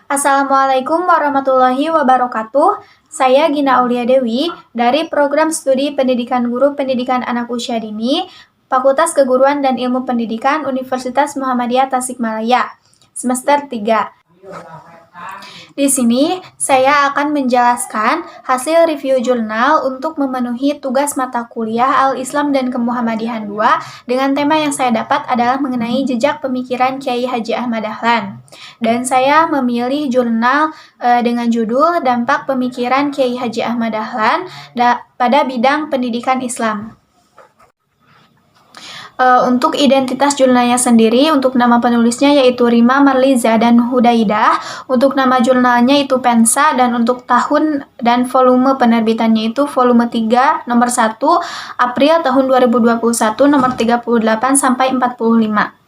Assalamualaikum warahmatullahi wabarakatuh. Saya Gina Aulia Dewi dari Program Studi Pendidikan Guru Pendidikan Anak Usia Dini, Fakultas Keguruan dan Ilmu Pendidikan Universitas Muhammadiyah Tasikmalaya, semester 3. Di sini, saya akan menjelaskan hasil review jurnal untuk memenuhi tugas mata kuliah Al-Islam dan Kemuhammadihan 2 dengan tema yang saya dapat adalah mengenai jejak pemikiran Kiai Haji Ahmad Dahlan. Dan saya memilih jurnal dengan judul Dampak Pemikiran Kiai Haji Ahmad Dahlan pada bidang pendidikan Islam. Untuk identitas jurnalnya sendiri, untuk nama penulisnya yaitu Rima Marliza dan Hudaidah, untuk nama jurnalnya itu Pensa, dan untuk tahun dan volume penerbitannya itu volume 3 nomor 1 April tahun 2021 nomor 38 sampai 45.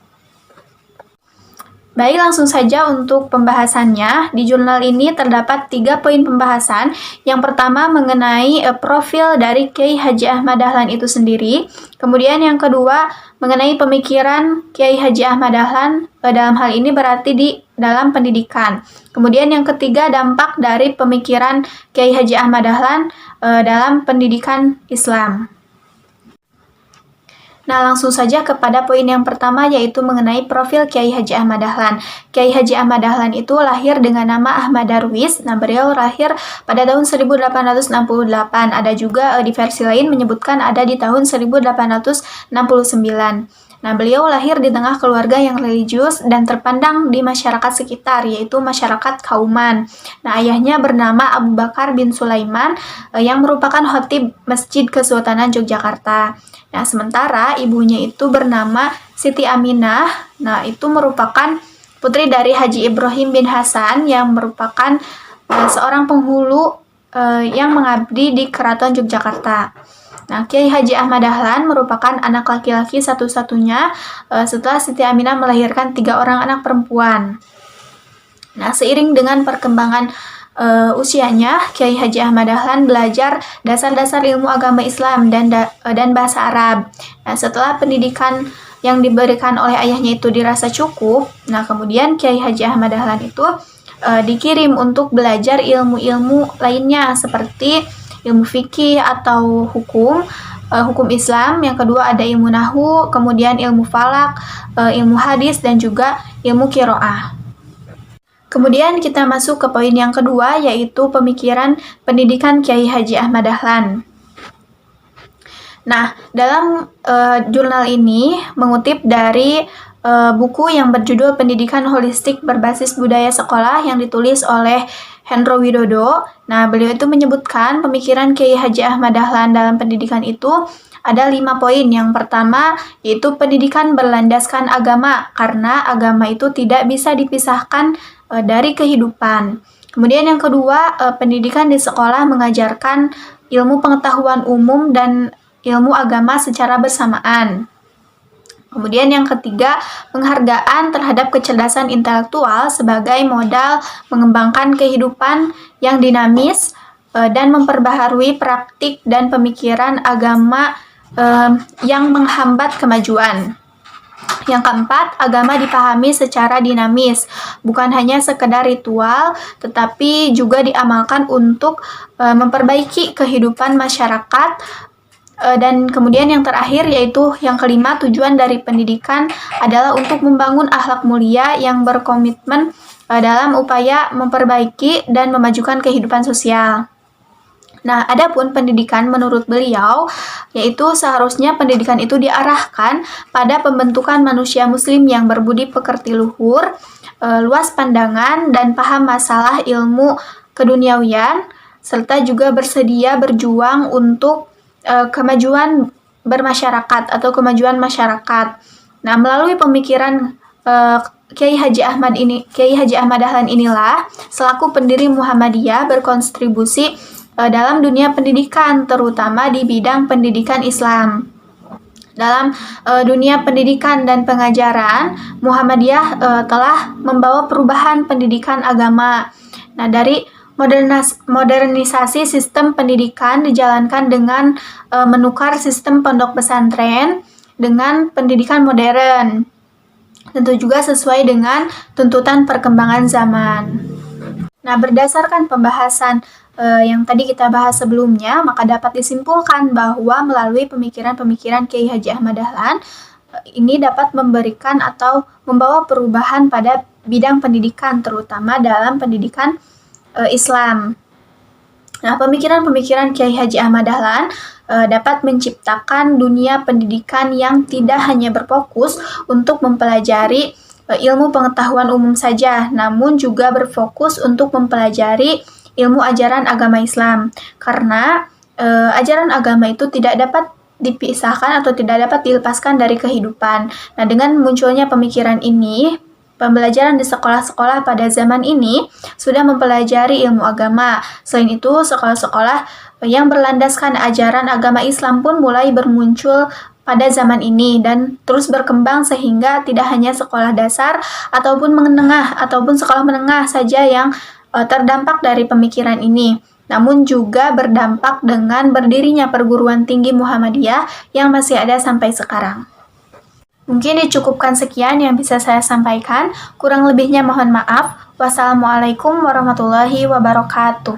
Baik, langsung saja untuk pembahasannya. Di jurnal ini terdapat 3 poin pembahasan. Yang pertama mengenai profil dari Kiai Haji Ahmad Dahlan itu sendiri. Kemudian yang kedua mengenai pemikiran Kiai Haji Ahmad Dahlan, dalam hal ini berarti di dalam pendidikan. Kemudian yang ketiga dampak dari pemikiran Kiai Haji Ahmad Dahlan dalam pendidikan Islam. Nah, langsung saja kepada poin yang pertama yaitu mengenai profil Kiai Haji Ahmad Dahlan. Kiai Haji Ahmad Dahlan itu lahir dengan nama Ahmad Darwis. Nah, beliau lahir pada tahun 1868. Ada juga di versi lain menyebutkan ada di tahun 1869. Nah, beliau lahir di tengah keluarga yang religius dan terpandang di masyarakat sekitar, yaitu masyarakat Kauman. Nah, ayahnya bernama Abu Bakar bin Sulaiman yang merupakan khatib Masjid Kesultanan Yogyakarta. Nah, sementara ibunya itu bernama Siti Aminah. Nah, itu merupakan putri dari Haji Ibrahim bin Hasan yang merupakan seorang penghulu yang mengabdi di Keraton Yogyakarta. Nah, Kiai Haji Ahmad Dahlan merupakan anak laki-laki satu-satunya setelah Siti Aminah melahirkan 3 orang anak perempuan. Nah, seiring dengan perkembangan usianya, Kiai Haji Ahmad Dahlan belajar dasar-dasar ilmu agama Islam dan bahasa Arab. Nah, setelah pendidikan yang diberikan oleh ayahnya itu dirasa cukup, nah kemudian Kiai Haji Ahmad Dahlan itu dikirim untuk belajar ilmu-ilmu lainnya seperti ilmu fikih atau hukum Islam. Yang kedua ada ilmu nahwu, kemudian ilmu falak, ilmu hadis, dan juga ilmu qiraah. Kemudian kita masuk ke poin yang kedua, yaitu pemikiran pendidikan Kiai Haji Ahmad Dahlan. Nah, dalam jurnal ini mengutip dari buku yang berjudul Pendidikan Holistik Berbasis Budaya Sekolah yang ditulis oleh Hendro Widodo. Nah, beliau itu menyebutkan pemikiran Kiai Haji Ahmad Dahlan dalam pendidikan itu ada 5 poin. Yang pertama yaitu pendidikan berlandaskan agama, karena agama itu tidak bisa dipisahkan dari kehidupan. Kemudian yang kedua, pendidikan di sekolah mengajarkan ilmu pengetahuan umum dan ilmu agama secara bersamaan. Kemudian yang ketiga, penghargaan terhadap kecerdasan intelektual sebagai modal mengembangkan kehidupan yang dinamis dan memperbaharui praktik dan pemikiran agama yang menghambat kemajuan. Yang keempat, agama dipahami secara dinamis, bukan hanya sekedar ritual, tetapi juga diamalkan untuk memperbaiki kehidupan masyarakat. Dan kemudian yang terakhir yaitu yang kelima, tujuan dari pendidikan adalah untuk membangun akhlak mulia yang berkomitmen dalam upaya memperbaiki dan memajukan kehidupan sosial. Nah, adapun pendidikan menurut beliau, yaitu seharusnya pendidikan itu diarahkan pada pembentukan manusia muslim yang berbudi pekerti luhur, luas pandangan, dan paham masalah ilmu keduniawian, serta juga bersedia berjuang untuk kemajuan bermasyarakat atau kemajuan masyarakat. Nah, melalui pemikiran Kiai Haji Ahmad Dahlan inilah selaku pendiri Muhammadiyah berkontribusi dalam dunia pendidikan, terutama di bidang pendidikan Islam. Dalam dunia pendidikan dan pengajaran, Muhammadiyah telah membawa perubahan pendidikan agama. Nah, dari modernisasi sistem pendidikan dijalankan dengan menukar sistem pondok pesantren dengan pendidikan modern. Tentu juga sesuai dengan tuntutan perkembangan zaman. Nah, berdasarkan pembahasan yang tadi kita bahas sebelumnya, maka dapat disimpulkan bahwa melalui pemikiran-pemikiran Kiai Haji Ahmad Dahlan, ini dapat memberikan atau membawa perubahan pada bidang pendidikan, terutama dalam pendidikan Islam. Nah, pemikiran-pemikiran Kiai Haji Ahmad Dahlan dapat menciptakan dunia pendidikan yang tidak hanya berfokus untuk mempelajari ilmu pengetahuan umum saja, namun juga berfokus untuk mempelajari ilmu ajaran agama Islam. Karena ajaran agama itu tidak dapat dipisahkan atau tidak dapat dilepaskan dari kehidupan. Nah, dengan munculnya pemikiran ini, pembelajaran di sekolah-sekolah pada zaman ini sudah mempelajari ilmu agama. Selain itu, sekolah-sekolah yang berlandaskan ajaran agama Islam pun mulai bermuncul pada zaman ini dan terus berkembang sehingga tidak hanya sekolah dasar ataupun menengah ataupun sekolah menengah saja yang terdampak dari pemikiran ini, namun juga berdampak dengan berdirinya perguruan tinggi Muhammadiyah yang masih ada sampai sekarang. Mungkin dicukupkan sekian yang bisa saya sampaikan. Kurang lebihnya mohon maaf. Wassalamualaikum warahmatullahi wabarakatuh.